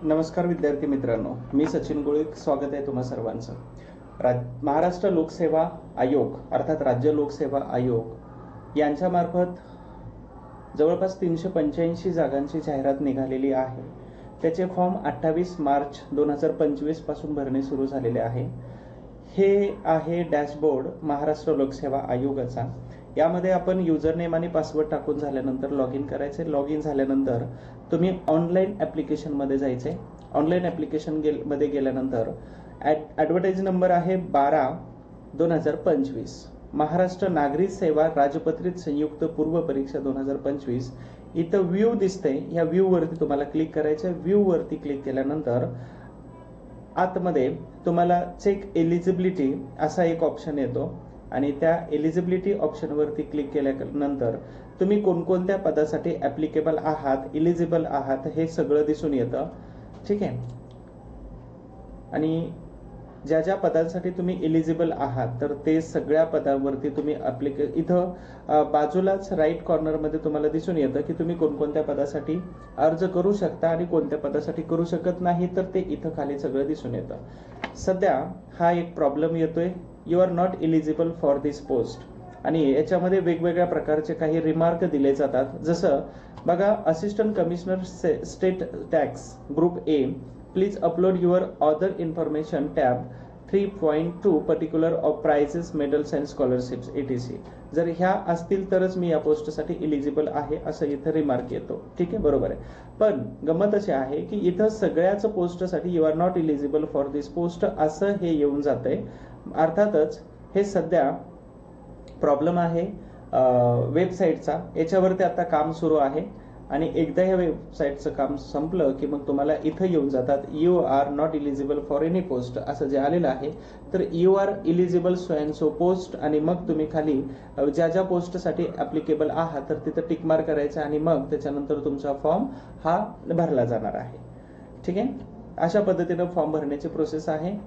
नमस्कार विद्यार्थी मित्रांनो, मी सचिन गोळीक. स्वागत आहे तुम्हा सर्वांचं. महाराष्ट्र लोकसेवा आयोग अर्थात राज्य लोकसेवा आयोग यांच्यामार्फत जवळपास 385 जागांची जाहिरात निघालेली आहे. त्याचे फॉर्म 28 मार्च 2025 पासून भरणे सुरू झालेले आहे. हे आहे डॅशबोर्ड महाराष्ट्र लोकसेवा आयोगाचा. यामध्ये आपण युजर नेम आणि पासवर्ड टाकून झाल्यानंतर लॉग इन करायचे. लॉग इन झाल्यानंतर तुम्ही ऑनलाईन ॲप्लिकेशनमध्ये जायचे. ऑनलाईन ॲप्लिकेशन मध्ये गेल्यानंतर ॲडव्हर्टाइज नंबर आहे 12/2025. महाराष्ट्र नागरी सेवा राजपत्रित संयुक्त पूर्व परीक्षा 2025. इथं व्ह्यू दिसते. या व्ह्यू वरती तुम्हाला क्लिक करायचं. व्ह्यू वरती क्लिक केल्यानंतर आतमध्ये तुम्हाला चेक एलिजिबिलिटी असा एक ऑप्शन येतो आणि त्या एलिजिबिलिटी ऑप्शनवरती क्लिक केल्यानंतर तुम्ही कोणकोणत्या पदासाठी ॲप्लिकेबल आहात, इलिजिबल आहात हे सगळं दिसून येतं. ठीक आहे. आणि ज्या ज्या पदांसाठी तुम्ही एलिजिबल आहात तर ते सगळ्या पदांवरती तुम्ही इथं बाजूलाच राईट कॉर्नरमध्ये तुम्हाला दिसून येतं की तुम्ही कोणकोणत्या पदासाठी अर्ज करू शकता आणि कोणत्या पदासाठी करू शकत नाही, तर ते इथं खाली सगळं दिसून येतं. सध्या हा एक प्रॉब्लेम येतोय, you are not eligible for this post. आणि याच्यामध्ये वेगवेगळ्या प्रकारचे काही रिमार्क दिले जातात. जसं बघा, assistant commissioner state tax group A, please upload your other information tab 3.2 particular of prizes medals and scholarships etc. जर ह्या असतील तरच मी या पोस्टसाठी एलिजिबल आहे असं इथं रिमार्क येतो. ठीक आहे, बरोबर आहे. पण गंमत अशी आहे की इथं सगळ्याच पोस्टसाठी you are not eligible for this post असं हे येऊन जातंय. अर्थातच हे सध्या प्रॉब्लेम आहे वेबसाईटचा. याच्यावरती आता काम सुरू आहे आणि एकदा या वेबसाईटचं काम संपलं की मग तुम्हाला इथं येऊन जातात you are not eligible for any post असं जे आलेलं आहे. तर you are eligible so and so post आणि मग तुम्ही खाली ज्या ज्या पोस्टसाठी ॲप्लिकेबल आहात तर तिथं टिक मार्क करायचं आणि मग त्याच्यानंतर तुमचा फॉर्म हा भरला जाणार आहे. ठीक आहे. अशा पद्धतीनं फॉर्म भरण्याची प्रोसेस आहे.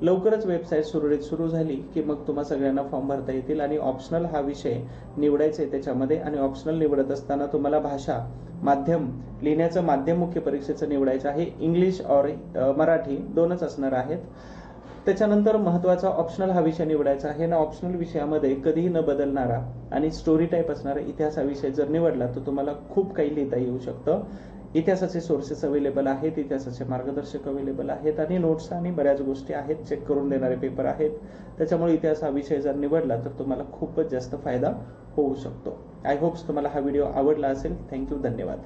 लवकरच वेबसाईट सुरळीत सुरू झाली की मग तुम्हा सगळ्यांना फॉर्म भरता येतील. आणि ऑप्शनल हा विषय निवडायचा आहे त्याच्यामध्ये. आणि ऑप्शनल निवडत असताना तुम्हाला भाषा माध्यम लिहिण्याचं माध्यम मुख्य परीक्षेचं निवडायचं आहे. इंग्लिश और मराठी दोनच असणार आहेत. त्याच्यानंतर महत्त्वाचा ऑप्शनल हा विषय निवडायचा आहे ना. ऑप्शनल विषयामध्ये कधीही न बदलणारा आणि स्टोरी टाईप असणारा इतिहास हा विषय जर निवडला तर तुम्हाला खूप काही लिहिता येऊ शकतं. इतिहासाचे सोर्सेस अवेलेबल आहेत, इतिहासाचे मार्गदर्शक अवेलेबल आहेत आणि नोट्स आणि बऱ्याच गोष्टी आहेत, चेक करून देणारे पेपर आहेत. त्याच्यामुळे इतिहास हा विषय जर निवडला तर तुम्हाला खूपच जास्त फायदा होऊ शकतो. आय होप्स तुम्हाला हा व्हिडिओ आवडला असेल. थँक्यू, धन्यवाद.